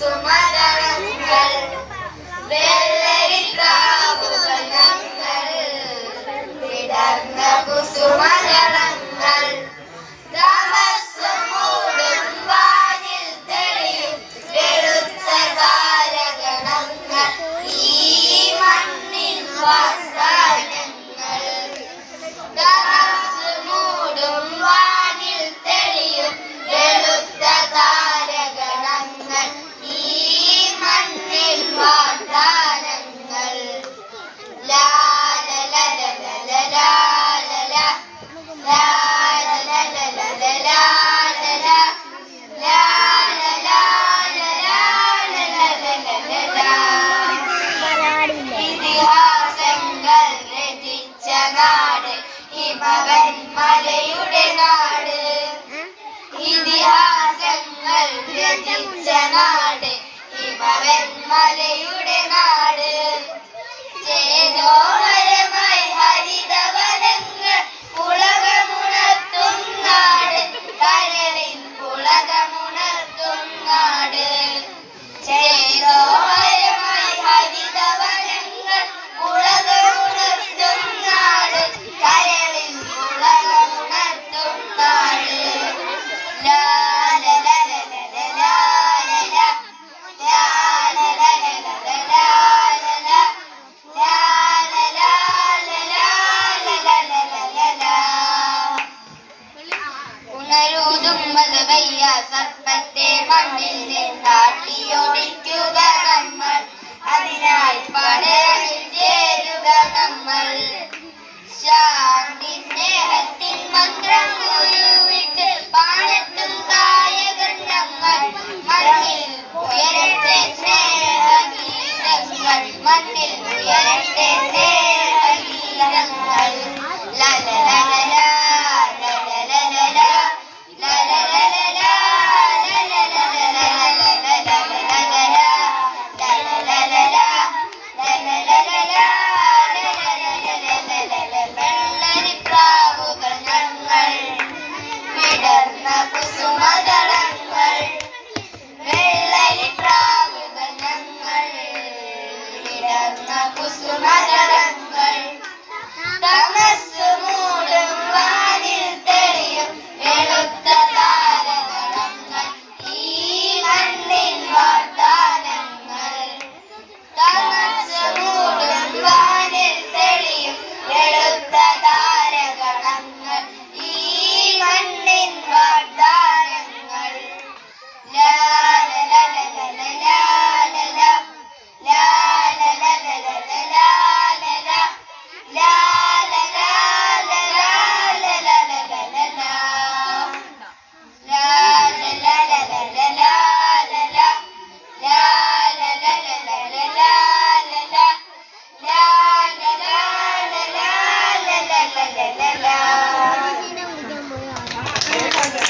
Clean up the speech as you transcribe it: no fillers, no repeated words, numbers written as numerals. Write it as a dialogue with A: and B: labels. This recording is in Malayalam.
A: കുസുമദളങ്ങൾ വെള്ളരിപ്രാവുകൾ ഞങ്ങൾ വിടർന്ന കുസുമദളങ്ങൾ തമസ്സുമൂടും വാനിൽ തെളിയും വെളുത്ത താരകണങ്ങൾ ഈ മണ്ണിൽ വാഗ്ദാനങ്ങൾ തമസ്സുമൂടും വാനിൽ തെളിയും വെളുത്ത താരകണങ്ങൾ ഈ മണ്ണിൽ വാഗ്ദാനങ്ങൾ ഇതിഹാസങ്ങൾ രചിച്ച നാട് ഹിമവൻ മലയുടെ നാട് ഇതിഹാസങ്ങൾ രചിച്ച നാട് ഹിമവൻ മലയുടെ നാട് ചേതോഹരമായി ഹരിതവനങ്ങൾ പുളകമുണർത്തും നാട് കരളിൻ പുളകമുണർത്തും നാട് ചേതോഹരമായി ഹരിതവനങ്ങൾ പുളകമുണർത്തും നാട് കരളിൻ പുളകമുണർത്തും നാട് ഉണരൂതുമ്പതവയ്യ സർപ്പത്തെ മണ്ണിൽ നിന്നാട്ടിയൊടിക്കുക നമ്മൾ അതിനായി പടയിൽ ചേരുക നമ്മൾ ശാന്തി സ്നേഹത്തിൻ മന്ത്രം ഉരുവിട്ട് പാടത്തും കായകൻ ഞങ്ങൾ മണ്ണിൽ ഉയരട്ടെ സ്നേഹഗീതങ്ങൾ മണ്ണിൽ ഉയരട്ടെ സ്നേഹഗീതങ്ങൾ വെള്ളരിപ്രാവുകൾ ഞങ്ങൾ വിടർന്ന കുസുമദളങ്ങൾ വെള്ളരിപ്രാവുകൾ ഞങ്ങൾ വിടർന്ന കുസുമദളങ്ങൾ